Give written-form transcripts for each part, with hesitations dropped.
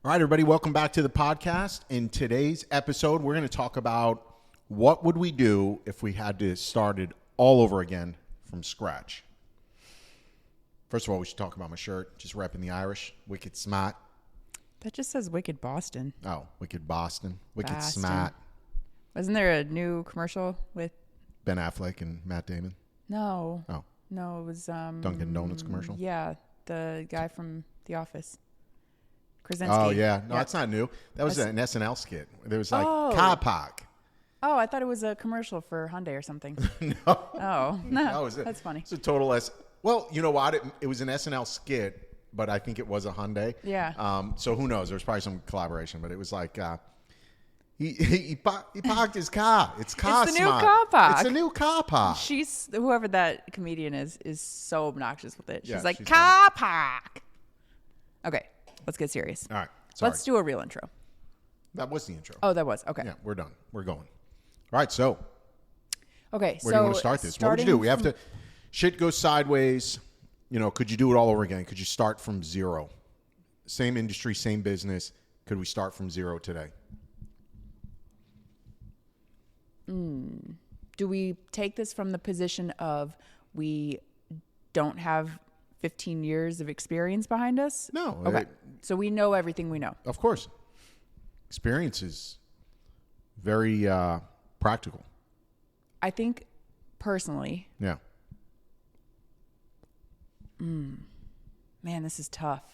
All right, everybody, welcome back to the podcast. In today's episode, we're going to talk about what would we do if we had to start it all over again from scratch. First of all, we should talk about my shirt, just repping the Irish, Wicked Smart. That just says Wicked Boston. Oh, Wicked Boston, Wicked Smart. Wasn't there a new commercial with Ben Affleck and Matt Damon? No. Oh. No, it was Dunkin' Donuts commercial? Yeah, the guy from The Office. Krasinski. Oh, yeah. No, that's not new. That was an SNL skit. There was like car park. Oh, I thought it was a commercial for Hyundai or something. No. Oh, no. That was it. That's funny. It's a total Well, you know what? It was an SNL skit, but I think it was a Hyundai. Yeah. So who knows? There's probably some collaboration, but it was like he parked his car. It's car It's the smart. new car park. It's a new car park. She's whoever that comedian is so obnoxious with it. She's like, she's car park. Okay, let's get serious. All right. Sorry. Let's do a real intro. That was the intro. Oh, that was. Okay. Yeah, we're done. We're going. All right, so Okay, where do you want to start this? What would you do? We have to, shit goes sideways. You know, could you do it all over again? Could you start from zero? Same industry, same business. Could we start from zero today? Do we take this from the position of we don't have 15 years of experience behind us? No. Okay. So we know everything we know. Of course. Experience is very practical. I think personally, Yeah. man, this is tough.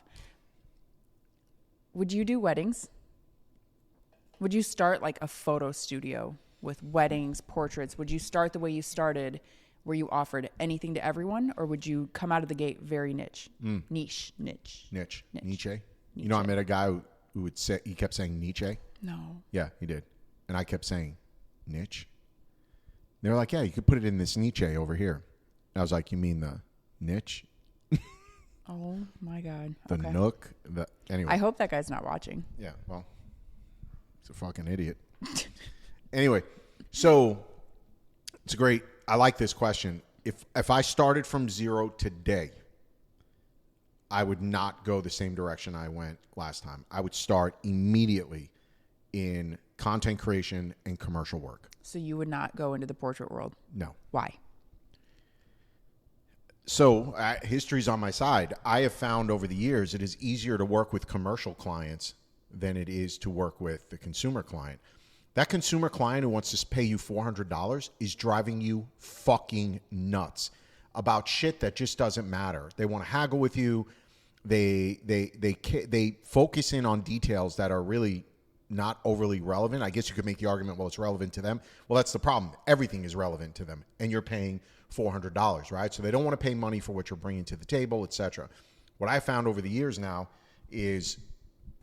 Would you do weddings? Would you start like a photo studio with weddings, portraits? Would you start the way you started where you offered anything to everyone, or would you come out of the gate very niche? Niche. Nietzsche. You know, I met a guy who would say, he kept saying Nietzsche. No. Yeah, he did. And I kept saying niche. They were like, yeah, you could put it in this Nietzsche over here. And I was like, you mean the niche? Oh my God. The Okay. nook? Anyway. I hope that guy's not watching. Yeah, well, he's a fucking idiot. Anyway, so it's great. I like this question. If I started from zero today, I would not go the same direction I went last time. I would start immediately in content creation and commercial work. So you would not go into the portrait world? No. Why? So history's on my side. I have found over the years it is easier to work with commercial clients than it is to work with the consumer client. That consumer client who wants to pay you $400 is driving you fucking nuts about shit that just doesn't matter. They want to haggle with you. They focus in on details that are really not overly relevant. I guess you could make the argument, well, it's relevant to them. Well, that's the problem. Everything is relevant to them, and you're paying $400, right? So they don't want to pay money for what you're bringing to the table, etc. What I found over the years now is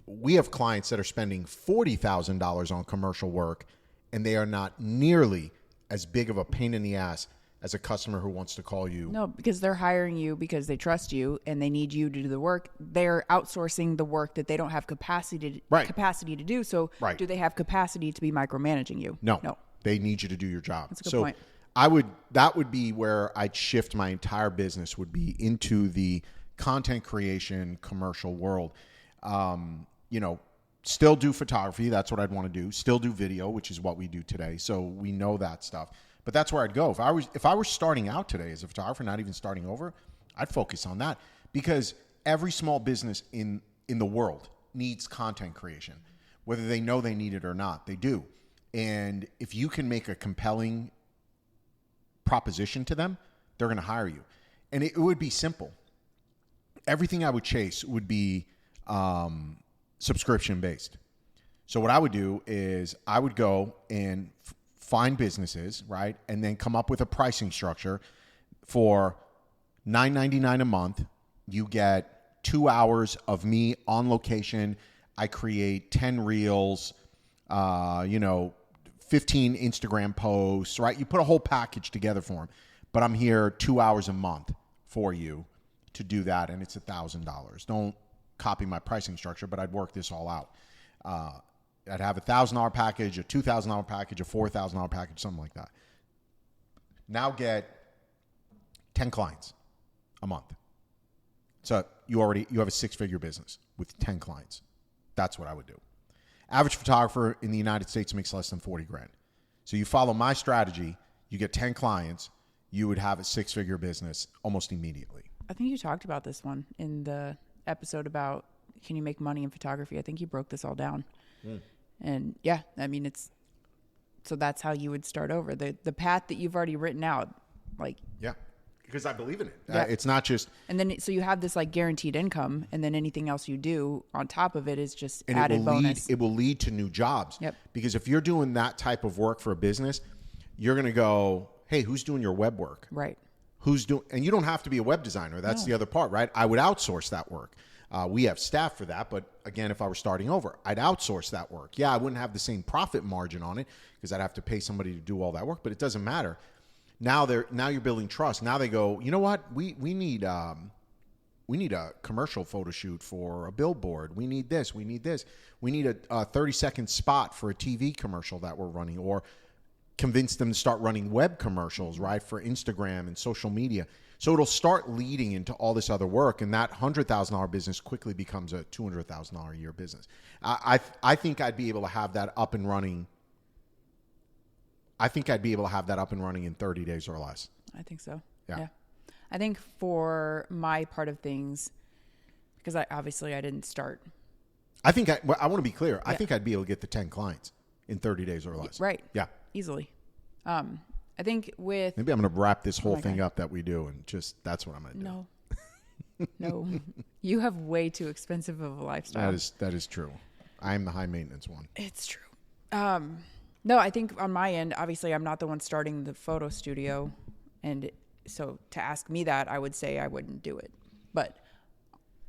we have clients that are spending $40,000 on commercial work, and they are not nearly as big of a pain in the ass as a customer who wants to call you. No, because they're hiring you because they trust you and they need you to do the work. They're outsourcing the work that they don't have capacity to do. So do they have capacity to be micromanaging you? No. They need you to do your job. That's a good point. That would be where I'd shift my entire business, would be into the content creation commercial world. Still do photography. That's what I'd want to do. Still do video, which is what we do today. So we know that stuff. But that's where I'd go. If I were starting out today as a photographer, not even starting over, I'd focus on that, because every small business in the world needs content creation, whether they know they need it or not. They do. And if you can make a compelling proposition to them, they're going to hire you. And it would be simple. Everything I would chase would be subscription based. So what I would do is I would go and find businesses, right? And then come up with a pricing structure for $9.99 a month. You get 2 hours of me on location. I create 10 reels, 15 Instagram posts, right? You put a whole package together for them. But I'm here 2 hours a month for you to do that, and it's $1,000. Don't copy my pricing structure, but I'd work this all out. I'd have a $1,000 package, a $2,000 package, a $4,000 package, something like that. Now get 10 clients a month. So you have a 6-figure business with 10 clients. That's what I would do. Average photographer in the United States makes less than 40 grand. So you follow my strategy, you get 10 clients, you would have a 6-figure business almost immediately. I think you talked about this one in the episode about can you make money in photography? I think you broke this all down. And yeah, I mean, so that's how you would start over. The path that you've already written out, like. Yeah, because I believe in it. Yeah. It's not just. And then, so you have this like guaranteed income, and then anything else you do on top of it is just And added bonus. It will lead to new jobs. Yep. Because if you're doing that type of work for a business, you're going to go, hey, who's doing your web work? Right. And you don't have to be a web designer. That's the other part, right? I would outsource that work. We have staff for that. But again, if I were starting over, I'd outsource that work. Yeah, I wouldn't have the same profit margin on it because I'd have to pay somebody to do all that work, but it doesn't matter. Now you're building trust. Now they go, you know what? We need a commercial photo shoot for a billboard. We need this. We need this. We need a 30-second spot for a TV commercial that we're running, or convince them to start running web commercials, right, for Instagram and social media. So it'll start leading into all this other work, and that $100,000 business quickly becomes a $200,000 a year business. I think I'd be able to have that up and running. I think I'd be able to have that up and running in 30 days or less. I think so. Yeah. I think for my part of things, because I didn't start. I want to be clear. Yeah. I think I'd be able to get to 10 clients in 30 days or less. Right. Yeah. Easily. I think with... Maybe I'm going to wrap this whole thing up that we do, and just that's what I'm going to do. No. No. You have way too expensive of a lifestyle. That is true. I am the high maintenance one. It's true. No, I think on my end, obviously I'm not the one starting the photo studio. And so to ask me that, I would say I wouldn't do it. But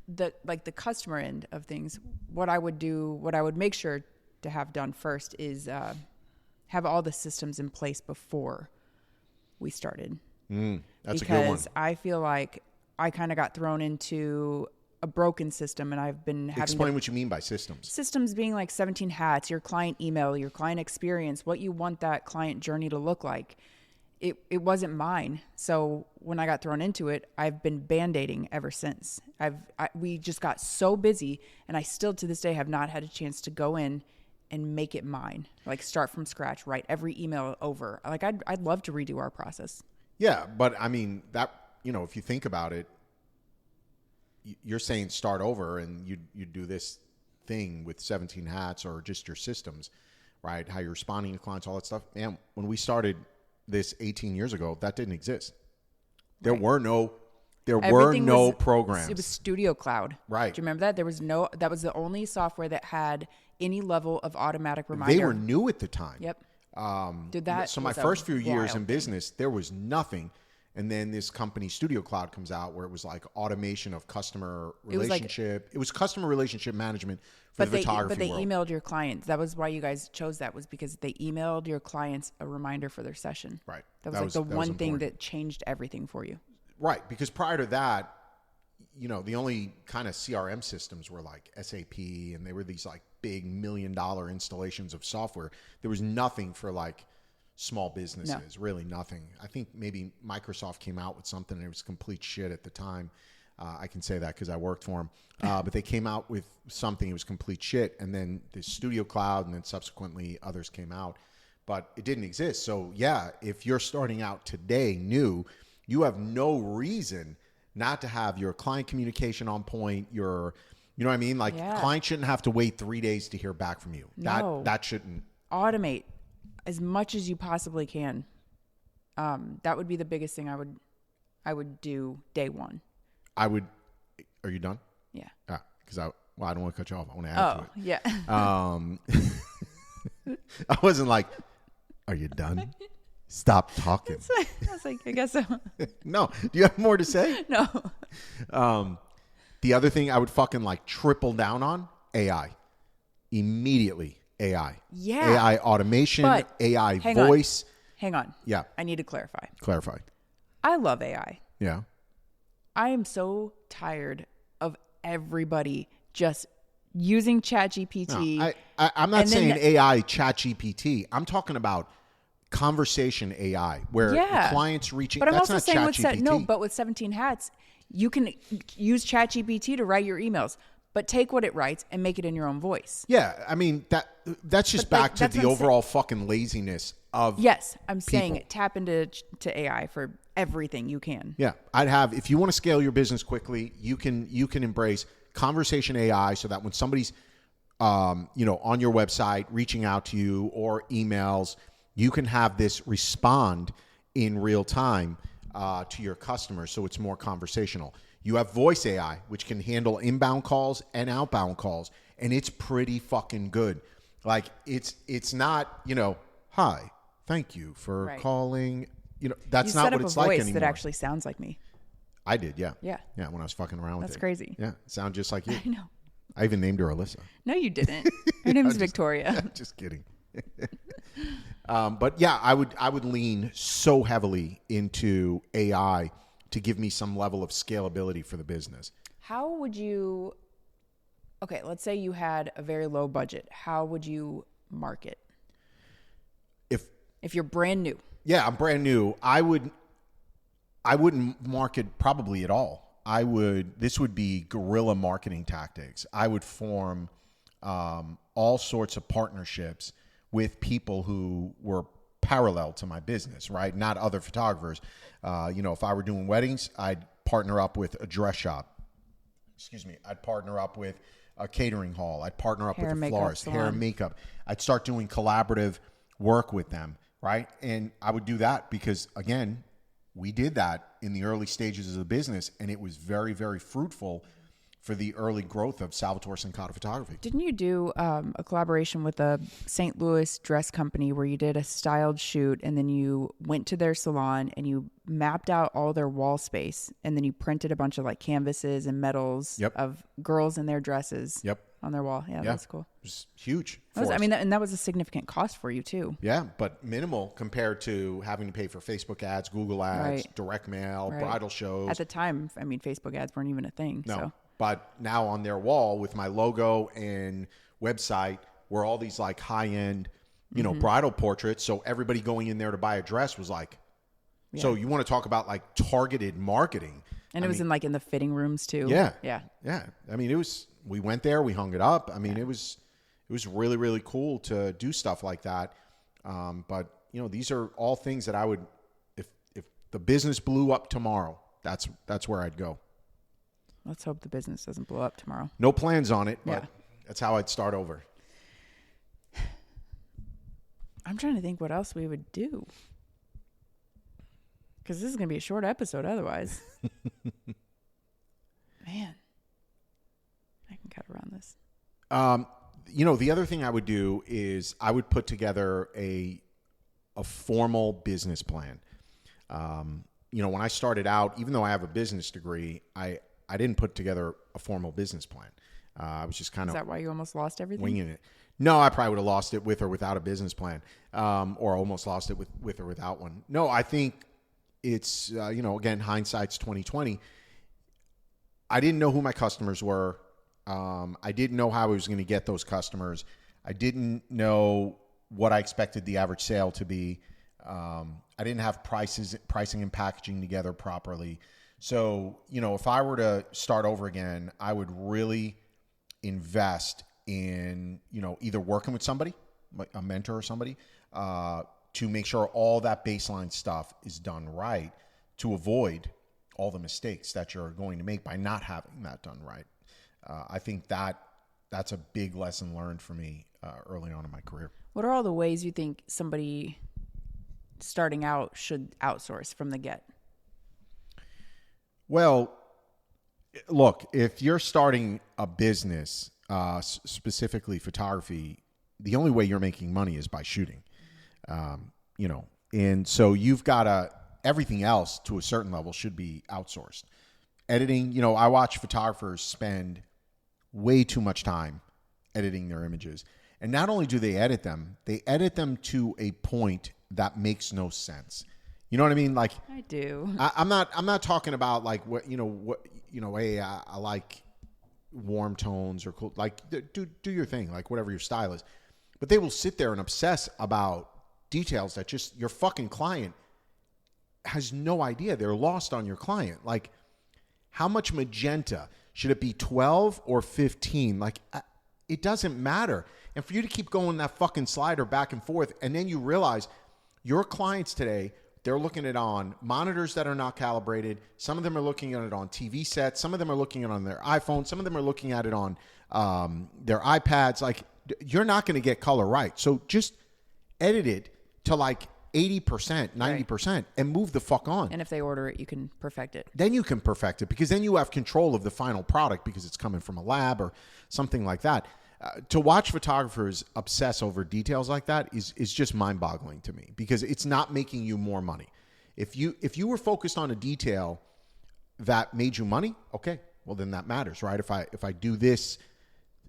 the customer end of things, what I would make sure to have done first is have all the systems in place before we started. That's a good one. Because I feel like I kind of got thrown into a broken system, and I've been having Explain what you mean by systems. Systems being like 17 hats, your client email, your client experience, what you want that client journey to look like. It wasn't mine. So when I got thrown into it, I've been band-aiding ever since. We just got so busy, and I still to this day have not had a chance to go in and make it mine. Like start from scratch, write every email over. Like I'd love to redo our process. Yeah, but I mean that, if you think about it, you're saying start over and you do this thing with 17 hats or just your systems, right? How you're responding to clients, all that stuff. Man, when we started this 18 years ago, that didn't exist. There were no programs. It was Studio Cloud. Right. Do you remember that? That was the only software that had any level of automatic reminder. They were new at the time. Yep. So my first few years in business, there was nothing. And then this company, Studio Cloud, comes out where it was like automation of customer relationship. It was customer relationship management for the photography world. But they emailed your clients. That was why you guys chose that, was because they emailed your clients a reminder for their session. Right. That was the one thing that changed everything for you. Right. Because prior to that, the only kind of CRM systems were like SAP, and they were these like big $1 million installations of software. There was nothing for like small businesses, really nothing. I think maybe Microsoft came out with something and it was complete shit at the time. I can say that because I worked for them. But they came out with something, it was complete shit. And then the Studio Cloud, and then subsequently others came out. But it didn't exist. So yeah, if you're starting out today new, you have no reason not to have your client communication on point, you know what I mean? Like clients shouldn't have to wait 3 days to hear back from you. No. That shouldn't. Automate as much as you possibly can. That would be the biggest thing I would do day one. Are you done? Yeah. Because I don't want to cut you off. I want to add to it. Yeah. I wasn't like, are you done? Stop talking. I was like, I guess so. No. Do you have more to say? No. The other thing I would fucking like triple down on, AI. Immediately. AI. Yeah. AI automation, but AI voice. Hang on. Yeah. I need to clarify. Clarify. I love AI. Yeah. I am so tired of everybody just using ChatGPT. No, I'm not saying AI ChatGPT. I'm talking about conversation AI where the client's reaching. But I'm that's also not saying ChatGPT. but with 17 hats, you can use ChatGPT to write your emails. but take what it writes and make it in your own voice. Yeah, I mean that's just back to that's the what I'm overall fucking laziness of Yes, I'm saying people. tap into AI for everything you can. Yeah, I'd have, if you want to scale your business quickly, you can embrace conversation AI so that when somebody's on your website reaching out to you or emails, you can have this respond in real time to your customers, so it's more conversational. You have voice AI, which can handle inbound calls and outbound calls, and it's pretty fucking good. Like it's not, hi, thank you for calling. That's not what it's like anymore. You set up a voice that actually sounds like me. I did, yeah. Yeah. Yeah, when I was fucking around with it. That's crazy. Yeah, sound just like you. I know. I even named her Alyssa. No, you didn't. Her name is Victoria. Just kidding. But yeah, I would lean so heavily into AI to give me some level of scalability for the business. How would you, okay, let's say you had a very low budget. How would you market? If you're brand new. Yeah, I'm brand new. I wouldn't market probably at all. This would be guerrilla marketing tactics. I would form all sorts of partnerships with people who were parallel to my business, right? Not other photographers. If I were doing weddings, I'd partner up with a dress shop. I'd partner up with a catering hall. I'd partner up with a florist, hair and makeup. I'd start doing collaborative work with them, right? And I would do that because, again, we did that in the early stages of the business, and it was very, very fruitful for the early growth of Salvatore Cincottas Photography. Didn't you do a collaboration with a St. Louis dress company where you did a styled shoot and then you went to their salon and you mapped out all their wall space and then you printed a bunch of like canvases and medals of girls in their dresses on their wall? Yeah, that's cool. It was huge. And that was a significant cost for you too. Yeah, but minimal compared to having to pay for Facebook ads, Google ads, direct mail, bridal shows. At the time, Facebook ads weren't even a thing. No. So. But now on their wall with my logo and website were all these like high-end, bridal portraits. So everybody going in there to buy a dress was like, so you want to talk about like targeted marketing. And it was in the fitting rooms too. Yeah. Yeah. Yeah. We went there, we hung it up. It was really, really cool to do stuff like that. But these are all things that I would, if the business blew up tomorrow, that's where I'd go. Let's hope the business doesn't blow up tomorrow. No plans on it, but that's how I'd start over. I'm trying to think what else we would do. Because this is going to be a short episode otherwise. Man. I can cut around this. The other thing I would do is I would put together a formal business plan. When I started out, even though I have a business degree, I didn't put together a formal business plan. I was just kind of... Is that why you almost lost everything? Winging it. No, I probably would have lost it with or without a business plan, or almost lost it with or without one. No, I think it's, again, hindsight's 2020. I didn't know who my customers were. I didn't know how I was going to get those customers. I didn't know what I expected the average sale to be. I didn't have pricing and packaging together properly. So, if I were to start over again, I would really invest in, either working with somebody, like a mentor or somebody, to make sure all that baseline stuff is done right to avoid all the mistakes that you're going to make by not having that done right. I think that's a big lesson learned for me early on in my career. What are all the ways you think somebody starting out should outsource from the get? Well, look, if you're starting a business, specifically photography, the only way you're making money is by shooting, and so you've got to, everything else to a certain level should be outsourced. Editing, I watch photographers spend way too much time editing their images. And not only do they edit them to a point that makes no sense. You know what I mean? Like I do. I'm not talking about like hey, I like warm tones or cool, like do your thing, like whatever your style is. But they will sit there and obsess about details that just your fucking client has no idea. They're lost on your client. Like how much magenta. Should it be 12 or 15? Like, it doesn't matter. And for you to keep going that fucking slider back and forth, and then you realize your clients today, they're looking at it on monitors that are not calibrated. Some of them are looking at it on TV sets. Some of them are looking at it on their iPhone. Some of them are looking at it on their iPads. Like, you're not going to get color right. So just edit it to like 80%, 90%, and move the fuck on. And if they order it, you can perfect it. Then you can perfect it, because then you have control of the final product because it's coming from a lab or something like that. To watch photographers obsess over details like that is just mind-boggling to me, because it's not making you more money. If you were focused on a detail that made you money, okay, well then that matters, right? If I do this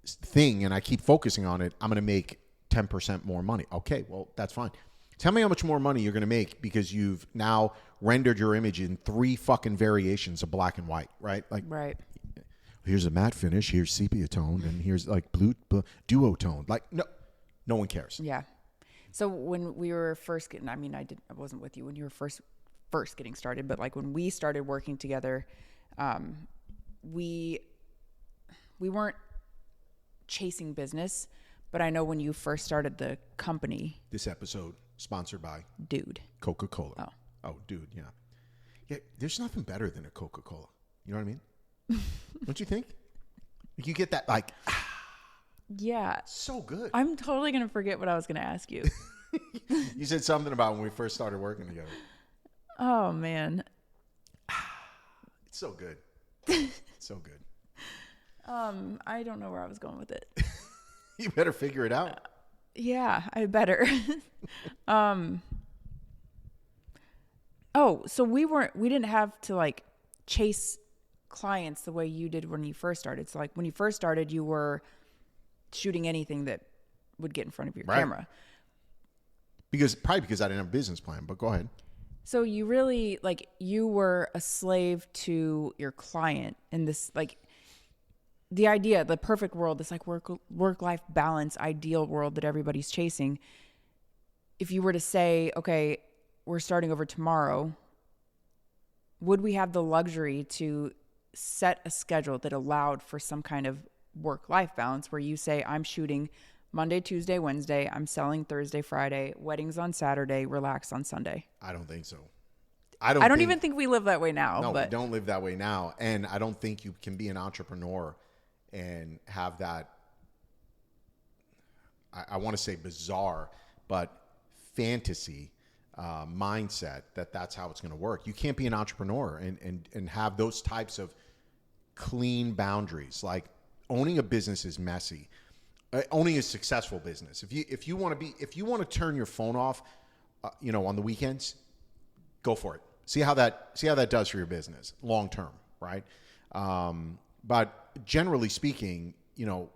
thing and I keep focusing on it, I'm going to make 10% more money. Okay, well that's fine. Tell me how much more money you're going to make because you've now rendered your image in 3 fucking variations of black and white, right? Like, right. Here's a matte finish, here's sepia toned, and here's like blue duo toned. Like, no one cares. Yeah. So when we were first getting, I wasn't with you when you were first getting started, but like when we started working together, we weren't chasing business, but I know when you first started the company. This episode sponsored by Dude. Coca-Cola. Oh, dude, yeah. Yeah, there's nothing better than a Coca-Cola. You know what I mean? Don't you think? You get that like, yeah, so good. I'm totally going to forget what I was going to ask you. You said something about when we first started working together. Oh, man. It's so good. It's so good. I don't know where I was going with it. You better figure it out. Yeah, I better. So we didn't have to like chase clients the way you did when you first started. So like when you first started, you were shooting anything that would get in front of your camera. Probably because I didn't have a business plan, but go ahead. So you really you were a slave to your client in this, like the idea, the perfect world, this like work-life balance, ideal world that everybody's chasing. If you were to say, okay, we're starting over tomorrow, would we have the luxury to set a schedule that allowed for some kind of work-life balance where you say, I'm shooting Monday, Tuesday, Wednesday, I'm selling Thursday, Friday, weddings on Saturday, relax on Sunday? I don't think so. I don't even think we live that way now. No, but we don't live that way now. And I don't think you can be an entrepreneur and have that, I want to say bizarre, but fantasy mindset that's how it's going to work. You can't be an entrepreneur and have those types of clean boundaries. Like, owning a business is messy. Owning a successful business. If you want to turn your phone off, on the weekends, go for it. See how that does for your business long term, right? But generally speaking,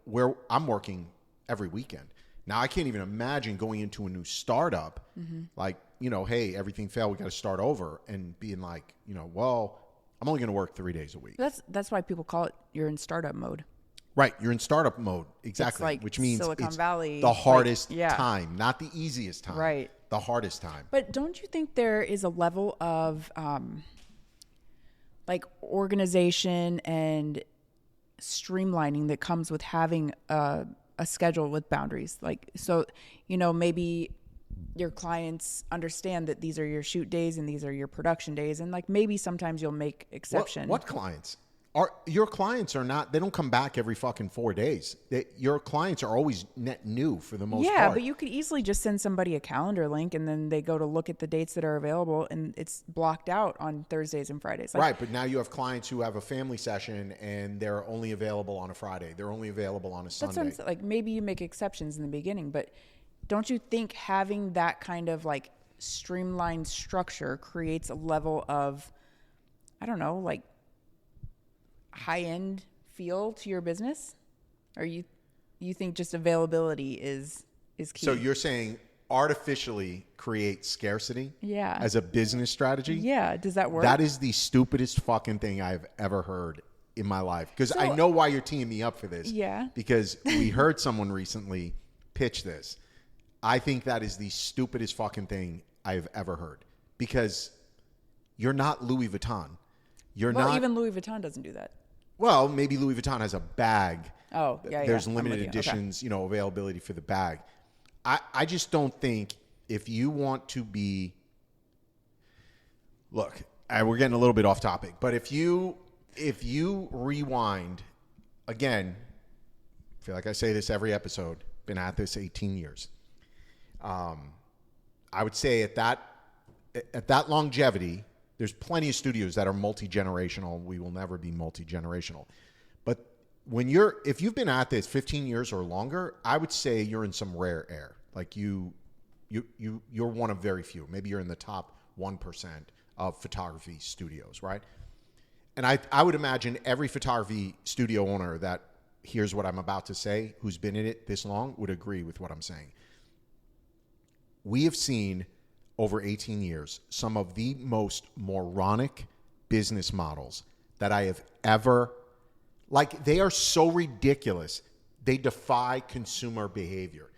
where I'm working every weekend. Now, I can't even imagine going into a new startup, like, hey, everything failed, we got to start over, and being like, well, I'm only going to work 3 days a week. That's why people call it, you're in startup mode. Right, you're in startup mode, exactly, like which means Silicon Valley, the hardest time, not the easiest time, right? The hardest time. But don't you think there is a level of organization and streamlining that comes with having a schedule with boundaries? Like, so, maybe your clients understand that these are your shoot days and these are your production days, and like maybe sometimes you'll make exception. What clients? Your clients are not, they don't come back every fucking 4 days. Your clients are always net new for the most part. Yeah, but you could easily just send somebody a calendar link and then they go to look at the dates that are available and it's blocked out on Thursdays and Fridays. Right, but now you have clients who have a family session and they're only available on a Friday. They're only available on a Sunday. That's what I'm saying. Like, maybe you make exceptions in the beginning, but don't you think having that kind of like streamlined structure creates a level of, I don't know, like high-end feel to your business? Or you think just availability is key? So you're saying artificially create scarcity as a business strategy? Yeah. Does that work? That is the stupidest fucking thing I've ever heard in my life. Because I know why you're teeing me up for this. Yeah. Because we heard someone recently pitch this. I think that is the stupidest fucking thing I've ever heard. Because you're not Louis Vuitton. You're not. Even Louis Vuitton doesn't do that. Well, maybe Louis Vuitton has a bag. Oh, yeah, There's I'm limited with you. editions, availability for the bag. I just don't think if you want to be, look, we're getting a little bit off topic, but if you rewind, again, I feel like I say this every episode, been at this 18 years. I would say at that longevity, there's plenty of studios that are multi-generational. We will never be multi-generational. But if you've been at this 15 years or longer, I would say you're in some rare air. Like you're one of very few. Maybe you're in the top 1% of photography studios, right? And I would imagine every photography studio owner that hears what I'm about to say, who's been in it this long, would agree with what I'm saying. We have seen over 18 years some of the most moronic business models that I have ever, they are so ridiculous. They defy consumer behavior.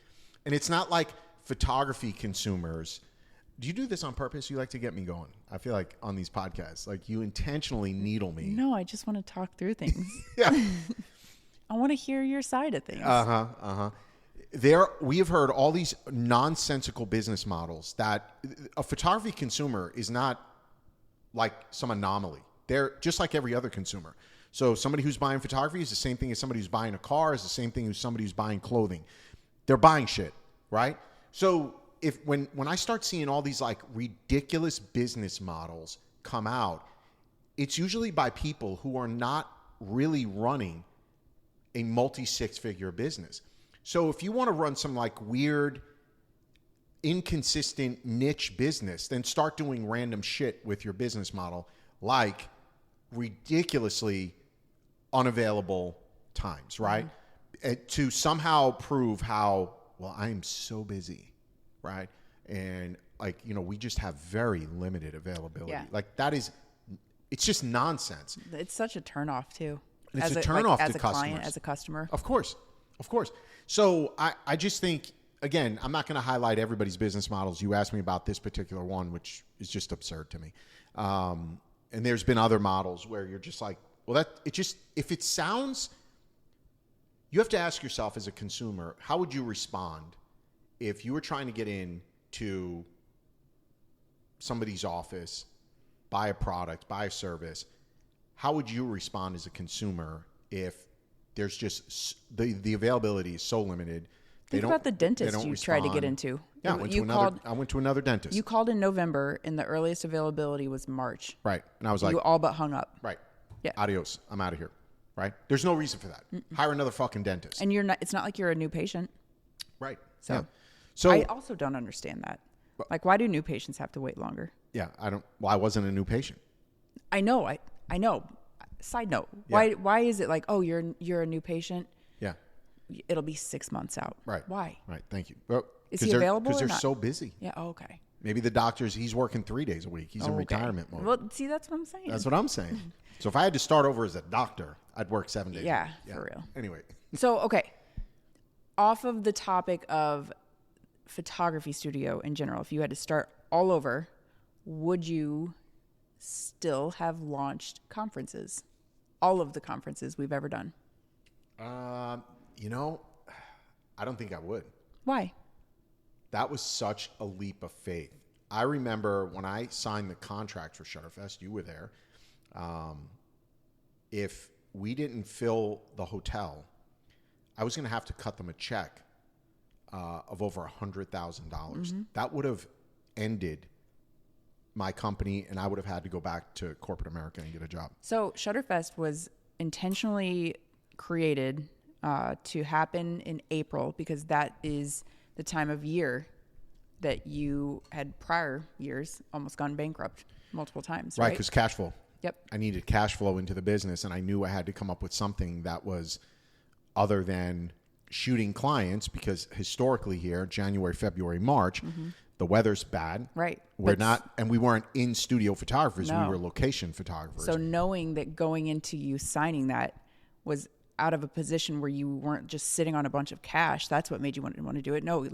And it's not like photography consumers. Do you do this on purpose? You like to get me going. I feel like on these podcasts, you intentionally needle me. No, I just want to talk through things. Yeah. I want to hear your side of things. We have heard all these nonsensical business models that a photography consumer is not like some anomaly. They're just like every other consumer. So somebody who's buying photography is the same thing as somebody who's buying a car, is the same thing as somebody who's buying clothing. They're buying shit, right? So when I start seeing all these ridiculous business models come out, it's usually by people who are not really running a multi-six-figure business. So if you want to run some weird, inconsistent niche business, then start doing random shit with your business model, like ridiculously unavailable times, right? Mm-hmm. To somehow prove how, I am so busy, right? And we just have very limited availability. Yeah. It's just nonsense. It's such a turnoff too. And it's a turnoff to customers. Client, as a customer. Of course. So I just think, again, I'm not going to highlight everybody's business models. You asked me about this particular one, which is just absurd to me. And there's been other models where you're just if it sounds, you have to ask yourself as a consumer, how would you respond if you were trying to get into somebody's office, buy a product, buy a service? How would you respond as a consumer if there's just the availability is so limited? Think about the dentist you tried to get into. Yeah, I went to another dentist. You called in November, and the earliest availability was March. Right, and I was like, you all but hung up. Right. Yeah. Adios. I'm out of here. Right. There's no reason for that. Mm-mm. Hire another fucking dentist. And it's not like you're a new patient. Right. So, yeah. So I also don't understand that. Why do new patients have to wait longer? Yeah, I don't. Well, I wasn't a new patient. I know. I know. Side note. Yeah. Why is it you're a new patient? Yeah. It'll be 6 months out. Right. Why? Right. Thank you. Well, is he available? Because they're not? so busy. Yeah. Oh, okay. Maybe the doctor's he's working 3 days a week. He's in retirement mode. Well, see, that's what I'm saying. That's what I'm saying. So if I had to start over as a doctor, I'd work 7 days. Yeah, for real. Anyway. So okay. Off of the topic of photography studio in general, if you had to start all over, would you still have launched conferences? All of the conferences we've ever done? I don't think I would. Why? That was such a leap of faith. I remember when I signed the contract for Shutterfest, you were there. If we didn't fill the hotel, I was going to have to cut them a check of over $100,000. Mm-hmm. That would have ended my company, and I would have had to go back to corporate America and get a job. So Shutterfest was intentionally created to happen in April because that is the time of year that you had prior years almost gone bankrupt multiple times, right? Right, because cash flow. Yep. I needed cash flow into the business, and I knew I had to come up with something that was other than shooting clients, because historically here, January, February, March, the weather's bad. Right. We weren't in studio photographers. No. We were location photographers. So knowing that going into you signing that was out of a position where you weren't just sitting on a bunch of cash, that's what made you want to do it. No,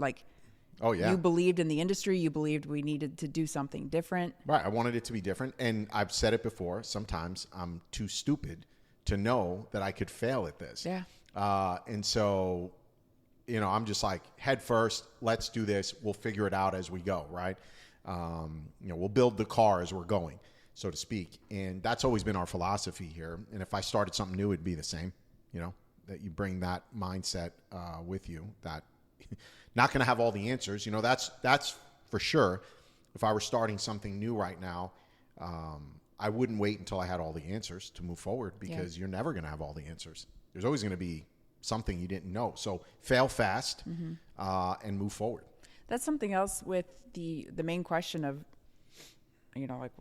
oh yeah, you believed in the industry. You believed we needed to do something different. Right. I wanted it to be different. And I've said it before. Sometimes I'm too stupid to know that I could fail at this. Yeah. And so, I'm just like, head first, let's do this. We'll figure it out as we go, right? We'll build the car as we're going, so to speak. And that's always been our philosophy here. And if I started something new, it'd be the same, that you bring that mindset with you, that not going to have all the answers. That's for sure. If I were starting something new right now, I wouldn't wait until I had all the answers to move forward, because you're never going to have all the answers. There's always going to be something you didn't know. So fail fast and move forward. That's something else with the main question of, like,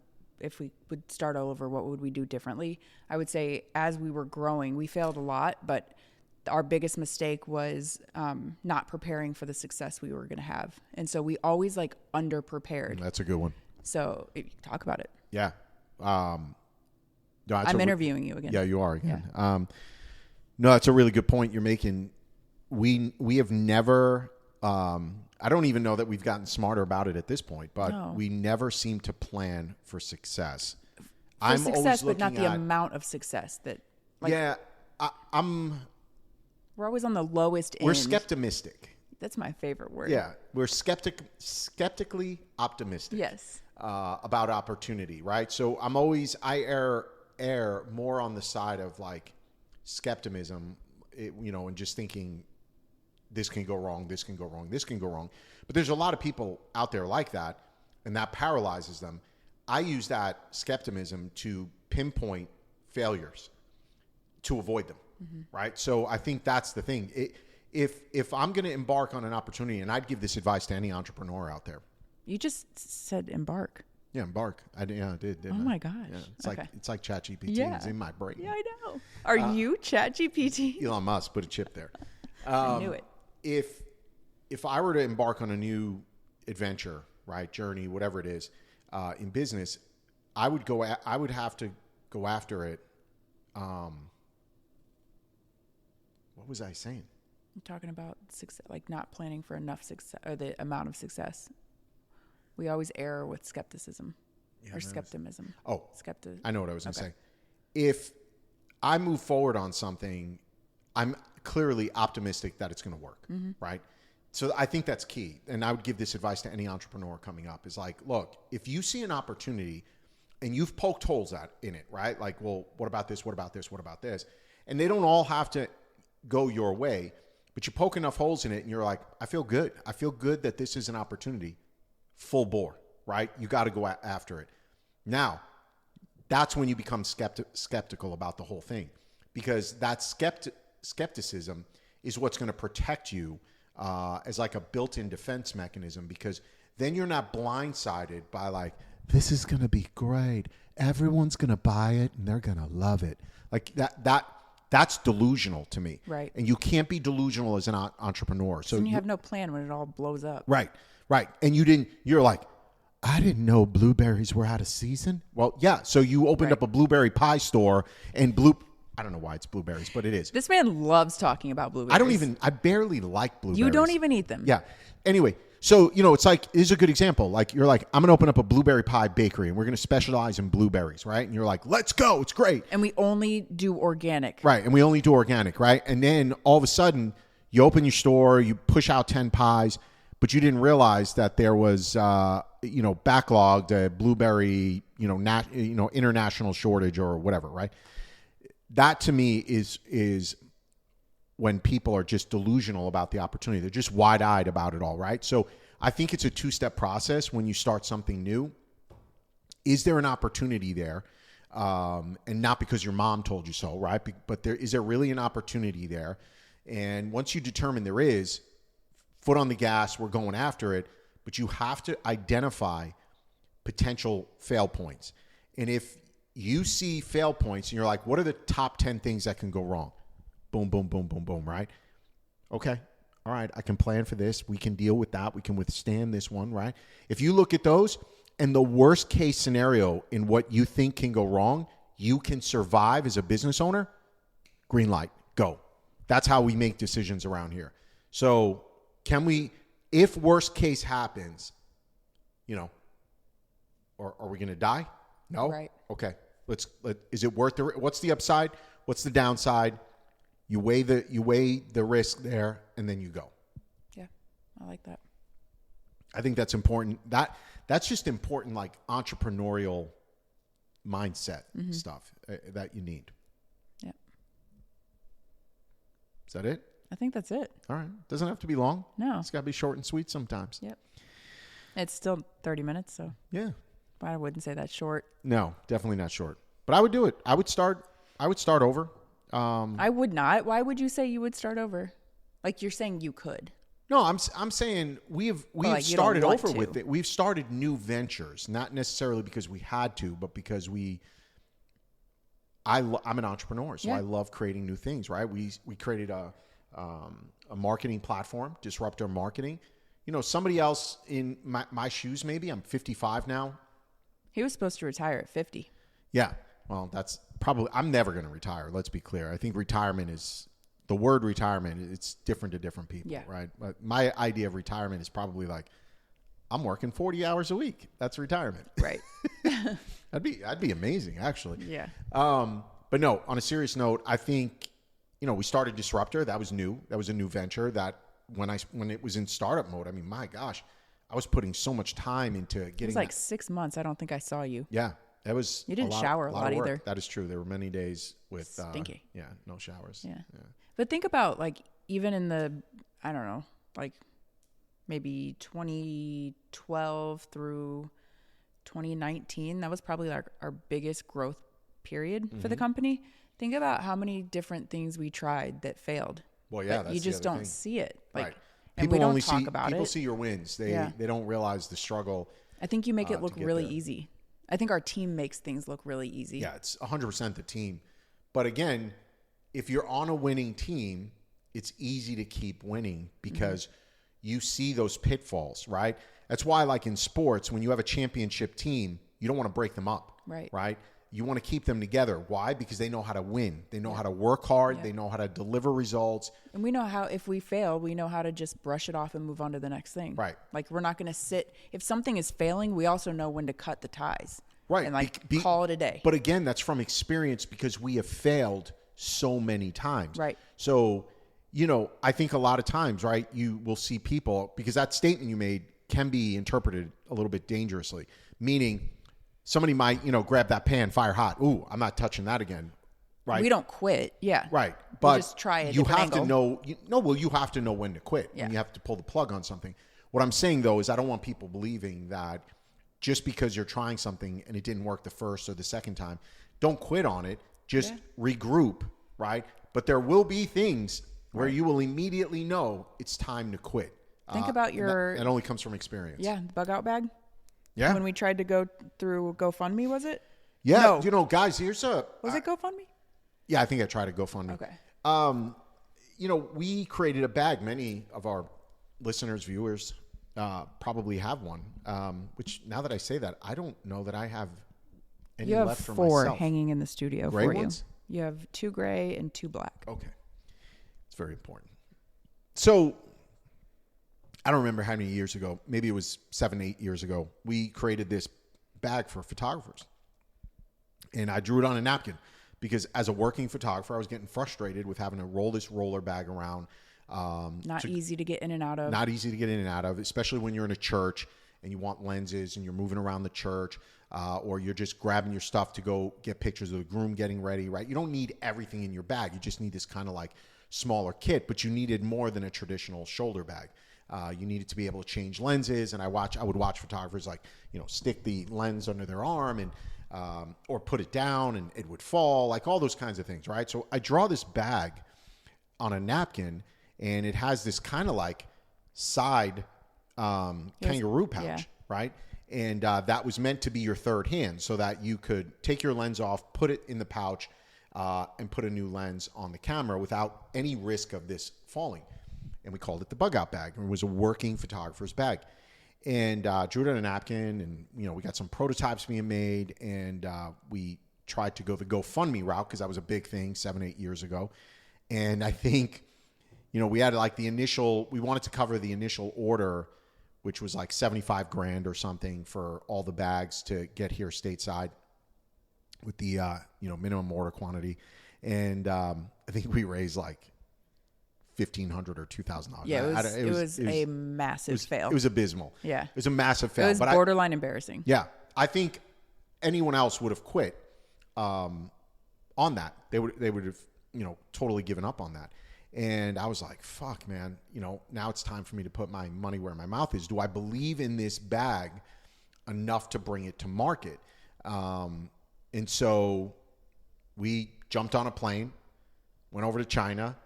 if we would start all over, what would we do differently? I would say as we were growing, we failed a lot, but our biggest mistake was not preparing for the success we were going to have. And so we always under-prepared. That's a good one. So talk about it. Yeah. I'm interviewing you again. Yeah, you are again. Yeah. No, that's a really good point you're making. We have never, I don't even know that we've gotten smarter about it at this point, but we never seem to plan for success. For success, but not the amount of success that. We're always on the lowest end. We're skeptimistic. That's my favorite word. Yeah, we're skeptically optimistic. Yes. About opportunity, right? So I err more on the side of like skepticism, and just thinking this can go wrong, this can go wrong, this can go wrong. But there's a lot of people out there like that, and that paralyzes them. I use that skepticism to pinpoint failures to avoid them, right? So I think that's the thing. If I'm going to embark on an opportunity, and I'd give this advice to any entrepreneur out there. You just said embark. Yeah, embark. I did. Oh my gosh. Yeah, it's like ChatGPT. Yeah. It's in my brain. Yeah, I know. Are you ChatGPT? Elon Musk put a chip there. I knew it. If I were to embark on a new adventure, right, journey, whatever it is, in business, I would have to go after it. What was I saying? I'm talking about success, like not planning for enough success or the amount of success. We always err with skepticism or skepticism. I know what I was going to say. If I move forward on something, I'm clearly optimistic that it's going to work, right? So I think that's key. And I would give this advice to any entrepreneur coming up is like, look, if you see an opportunity and you've poked holes in it, right? Like, well, what about this? What about this? What about this? And they don't all have to go your way, but you poke enough holes in it and you're like, I feel good. I feel good that this is an opportunity. Full bore, right? You got to go after it. Now, that's when you become skeptical about the whole thing, because that skepticism is what's going to protect you as like a built-in defense mechanism, because then you're not blindsided by like, this is going to be great. Everyone's going to buy it and they're going to love it. Like that's delusional to me. Right. And you can't be delusional as an entrepreneur. So you have no plan when it all blows up. Right. And you're like, I didn't know blueberries were out of season. Well, yeah. So you opened up a blueberry pie store and I don't know why it's blueberries, but it is. This man loves talking about blueberries. I barely like blueberries. You don't even eat them. Yeah. Anyway, so, it's like, this is a good example. Like, you're like, I'm going to open up a blueberry pie bakery and we're going to specialize in blueberries, right? And you're like, let's go. It's great. And we only do organic. Right. And we only do organic, right? And then all of a sudden, you open your store, you push out 10 pies, but you didn't realize that there was, backlogged a blueberry, international shortage or whatever, right? That to me is when people are just delusional about the opportunity. They're just wide-eyed about it all, right? So I think it's a two-step process when you start something new. Is there an opportunity there? And not because your mom told you so, right? But is there really an opportunity there? And once you determine there is, foot on the gas, we're going after it. But you have to identify potential fail points. And if you see fail points and you're like, what are the top 10 things that can go wrong? Boom, boom, boom, boom, boom, right? Okay. All right. I can plan for this. We can deal with that. We can withstand this one, right? If you look at those and the worst case scenario in what you think can go wrong, you can survive as a business owner, green light, go. That's how we make decisions around here. So if worst case happens, are we going to die? No. Right. Okay. Is it worth it? What's the upside? What's the downside? You weigh the risk there, and then you go. Yeah, I like that. I think that's important. That's just important, like entrepreneurial mindset stuff that you need. Yeah. Is that it? I think that's it. All right. Doesn't have to be long. No. It's got to be short and sweet sometimes. Yep. It's still 30 minutes, so. Yeah. But I wouldn't say that's short. No, definitely not short. But I would do it. I would start over. I would not. Why would you say you would start over? Like you're saying you could. No, I'm saying we've like started over with it. We've started new ventures, not necessarily because we had to, but because I'm an entrepreneur, so I love creating new things, right? We created a marketing platform, Disruptor Marketing. You know, somebody else in my shoes, maybe I'm 55 now. He was supposed to retire at 50. Yeah. Well, that's probably, I'm never going to retire. Let's be clear. I think retirement is, the word retirement, it's different to different people, right? But my idea of retirement is probably like, I'm working 40 hours a week. That's retirement. Right. That'd be amazing, actually. Yeah. But no, on a serious note, I think, you know, we started Disruptor. That was new. That was a new venture that when it was in startup mode, I mean, my gosh, I was putting so much time into getting. It was like 6 months. I don't think I saw you. Yeah. That was. You didn't shower a lot either. That is true. There were many days with stinky. No showers. Yeah. But think about like even in the, I don't know, like maybe 2012 through 2019. That was probably like our biggest growth period for the company. Think about how many different things we tried that failed. Well, yeah, that's you just don't see it. Like, right. And people we don't talk about people it. see your wins. They don't realize the struggle. I think you make it look really easy. I think our team makes things look really easy. Yeah, it's 100% the team. But again, if you're on a winning team, it's easy to keep winning because you see those pitfalls, right? That's why, like in sports, when you have a championship team, you don't want to break them up, right? You want to keep them together. Why? Because they know how to win. They know how to work hard. They know how to deliver results. And we know how, if we fail, we know how to just brush it off and move on to the next thing. Right. Like we're not going to sit. If something is failing, we also know when to cut the ties. Right. And like call it a day. But again, that's from experience because we have failed so many times. Right. So, you know, I think a lot of times, right, you will see people, because that statement you made can be interpreted a little bit dangerously, meaning somebody might, you know, grab that pan, fire hot. Ooh, I'm not touching that again. Right. We don't quit. Yeah. Right. But we just try a you have angle. to know, you have to know when to quit. Yeah. And you have to pull the plug on something. What I'm saying, though, is I don't want people believing that just because you're trying something and it didn't work the first or the second time, don't quit on it. Just regroup, right? But there will be things where you will immediately know it's time to quit. Think about your... That only comes from experience. Yeah, the Bugout Bag. Yeah. When we tried to go through GoFundMe, was it? Yeah. No. You know, guys, here's a... Was it GoFundMe? Yeah, I think I tried to GoFundMe. Okay. You know, we created a bag. Many of our listeners, viewers, probably have one. Which now that I say that, I don't know that I have any left for myself. You have 4 hanging in the studio gray for ones? You. You have 2 gray and 2 black. Okay. It's very important. So I don't remember how many years ago, maybe it was 7, 8 years ago, we created this bag for photographers. And I drew it on a napkin because as a working photographer, I was getting frustrated with having to roll this roller bag around. Not easy to get in and out of. Not easy to get in and out of, especially when you're in a church and you want lenses and you're moving around the church, or you're just grabbing your stuff to go get pictures of the groom getting ready, right? You don't need everything in your bag. You just need this kind of like smaller kit, but you needed more than a traditional shoulder bag. You needed to be able to change lenses, and I would watch photographers like, you know, stick the lens under their arm and or put it down and it would fall, like all those kinds of things, right? So I draw this bag on a napkin, and it has this kind of like side kangaroo pouch, right? And that was meant to be your third hand so that you could take your lens off, put it in the pouch, and put a new lens on the camera without any risk of this falling. And we called it the Bugout Bag. It was a working photographer's bag. And drew it on a napkin, and, you know, we got some prototypes being made, and we tried to go the GoFundMe route because that was a big thing 7, 8 years ago. And I think, you know, we had like we wanted to cover the initial order, which was like $75,000 or something for all the bags to get here stateside with the, you know, minimum order quantity. And I think we raised like $1,500 or $2,000. Yeah, it was a massive fail. It was abysmal. Yeah. It was a massive fail. It was borderline embarrassing. Yeah. I think anyone else would have quit on that. They would have, totally given up on that. And I was like, fuck, man, now it's time for me to put my money where my mouth is. Do I believe in this bag enough to bring it to market? And so we jumped on a plane, went over to China,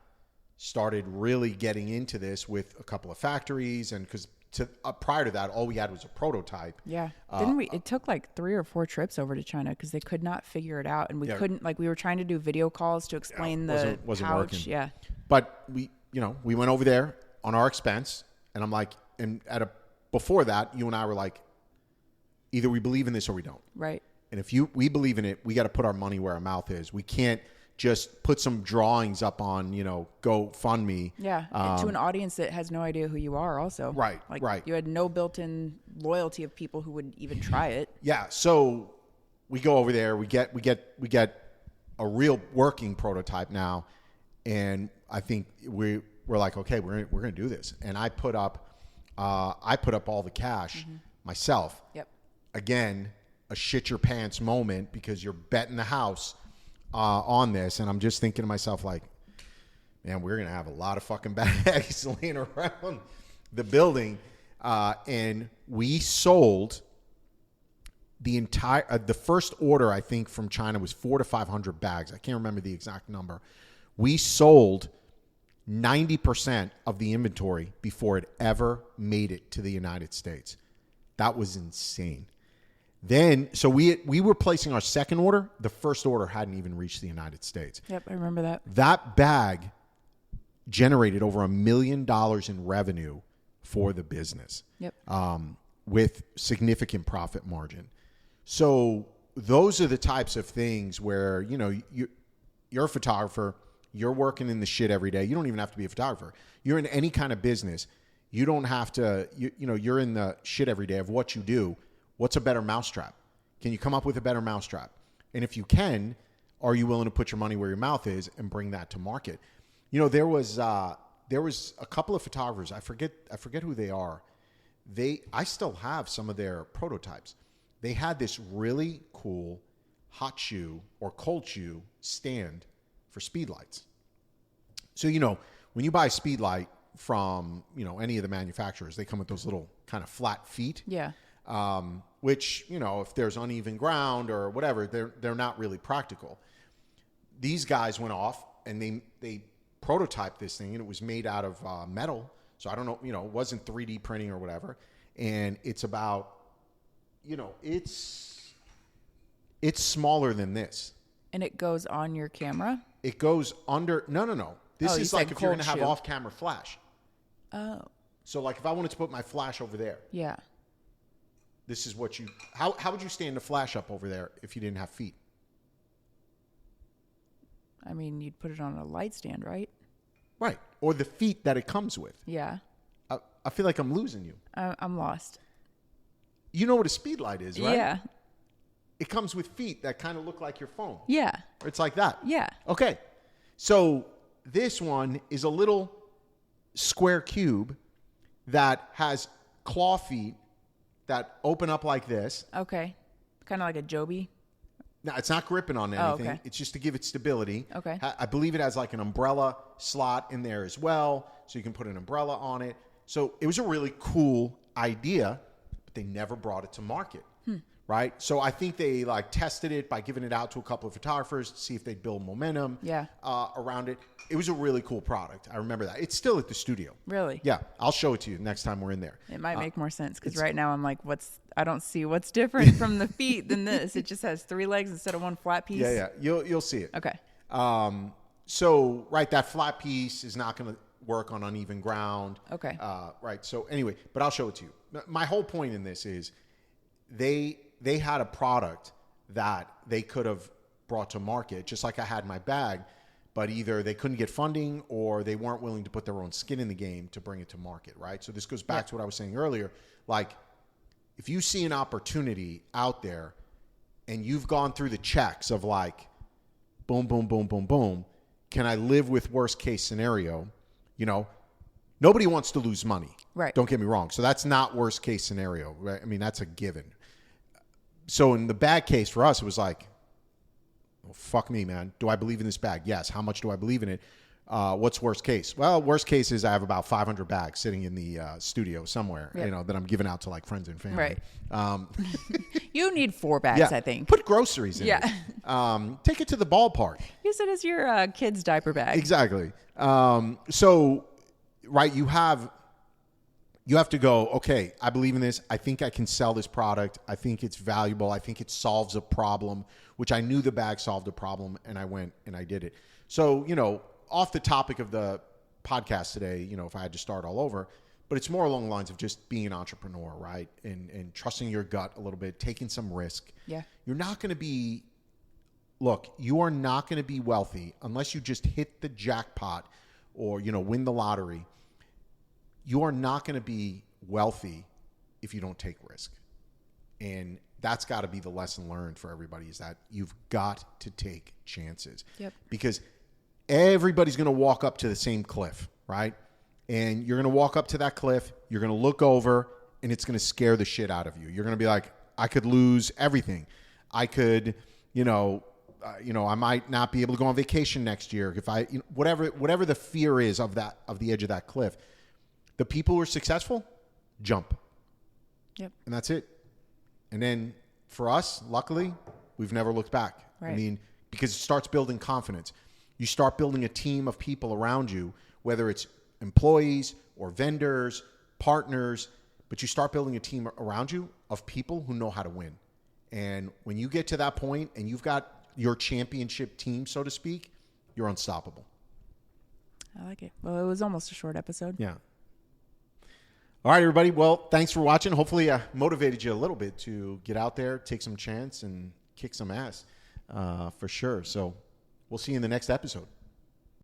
started really getting into this with a couple of factories. And because prior to that, all we had was a prototype. Yeah. Didn't we? It took like 3 or 4 trips over to China because they could not figure it out. And we couldn't, we were trying to do video calls to explain the wasn't pouch. working. Yeah. But we went over there on our expense. And I'm like, before that, you and I were like, either we believe in this or we don't. Right. And if we believe in it, we got to put our money where our mouth is. We can't just put some drawings up on, GoFundMe. Yeah. To an audience that has no idea who you are also. Right. Right. You had no built-in loyalty of people who would even try it. Yeah. So we go over there, we get a real working prototype now. And I think we're like, okay, we're going to do this. And I put up all the cash myself. Yep. Again, a shit your pants moment because you're betting the house on this. And I'm just thinking to myself, like, man, we're going to have a lot of fucking bags laying around the building. And we sold the first order, I think, from China was 400 to 500 bags. I can't remember the exact number. We sold 90% of the inventory before it ever made it to the United States. That was insane. Then, so we were placing our second order. The first order hadn't even reached the United States. Yep, I remember that. That bag generated over $1 million in revenue for the business. Yep. With significant profit margin. So those are the types of things where, you're a photographer, you're working in the shit every day. You don't even have to be a photographer. You're in any kind of business. You don't have to, you're in the shit every day of what you do. What's a better mousetrap? Can you come up with a better mousetrap? And if you can, are you willing to put your money where your mouth is and bring that to market? There was a couple of photographers. I forget who they are. I still have some of their prototypes. They had this really cool hot shoe or cold shoe stand for speed lights. So, when you buy a speed light from, any of the manufacturers, they come with those little kind of flat feet. Yeah. Which, if there's uneven ground or whatever, they're not really practical. These guys went off and they prototyped this thing, and it was made out of metal. So I don't know, it wasn't 3D printing or whatever. And it's about, it's smaller than this. And it goes on your camera? It goes under. No. This is like if you're going to have off-camera flash. Oh. So like if I wanted to put my flash over there. Yeah. This is what how would you stand the flash up over there if you didn't have feet? I mean, you'd put it on a light stand, right? Right. Or the feet that it comes with. Yeah. I feel like I'm losing you. I'm lost. You know what a speed light is, right? Yeah. It comes with feet that kind of look like your phone. Yeah. Or it's like that. Yeah. Okay. So this one is a little square cube that has claw feet that open up like this. Okay. Kind of like a Joby. No, it's not gripping on anything. Oh, okay. It's just to give it stability. Okay. I believe it has like an umbrella slot in there as well, so you can put an umbrella on it. So it was a really cool idea, but they never brought it to market. Right? So I think they tested it by giving it out to a couple of photographers to see if they'd build momentum around it. It was a really cool product. I remember that. It's still at the studio. Really? Yeah. I'll show it to you next time we're in there. It might make more sense because right now I'm like, I don't see what's different from the feet than this. It just has 3 legs instead of one flat piece. Yeah. You'll see it. Okay. So, right, that flat piece is not going to work on uneven ground. Okay. Right. So anyway, but I'll show it to you. My whole point in this is they had a product that they could have brought to market, just like I had my bag, but either they couldn't get funding or they weren't willing to put their own skin in the game to bring it to market, right? So this goes back to what I was saying earlier. Like, if you see an opportunity out there and you've gone through the checks of like, boom, boom, boom, boom, boom. Can I live with worst case scenario? You know, nobody wants to lose money. Right. Don't get me wrong. So that's not worst case scenario, right? I mean, that's a given. So in the bad case for us, it was like, well, fuck me, man. Do I believe in this bag? Yes. How much do I believe in it? What's worst case? Well, worst case is I have about 500 bags sitting in the studio somewhere, Yep. you know, that I'm giving out to like friends and family. Right. You need 4 bags, I think. Put groceries in it. Take it to the ballpark. Use it as your kid's diaper bag. Exactly. So, right, you have to go, okay, I believe in this. I think I can sell this product. I think it's valuable. I think it solves a problem, which I knew the bag solved a problem, and I went and I did it. So, you know, off the topic of the podcast today, you know, if I had to start all over, but it's more along the lines of just being an entrepreneur, right? And trusting your gut a little bit, taking some risk. Yeah. You're not going to be, look, you are not going to be wealthy unless you just hit the jackpot or, you know, win the lottery. You are not going to be wealthy if you don't take risk. And that's got to be the lesson learned for everybody, is that you've got to take chances. Yep. Because everybody's going to walk up to the same cliff, right? And you're going to walk up to that cliff, you're going to look over, and it's going to scare the shit out of you. You're going to be like, I could lose everything. I could, I might not be able to go on vacation next year. If I, whatever the fear is of the edge of that cliff. The people who are successful, jump. Yep. And that's it. And then for us, luckily, we've never looked back. Right. I mean, because it starts building confidence. You start building a team of people around you, whether it's employees or vendors, partners, but you start building a team around you of people who know how to win. And when you get to that point and you've got your championship team, so to speak, you're unstoppable. I like it. Well, it was almost a short episode. Yeah. All right, everybody. Well, thanks for watching. Hopefully I motivated you a little bit to get out there, take some chance, and kick some ass for sure. So we'll see you in the next episode.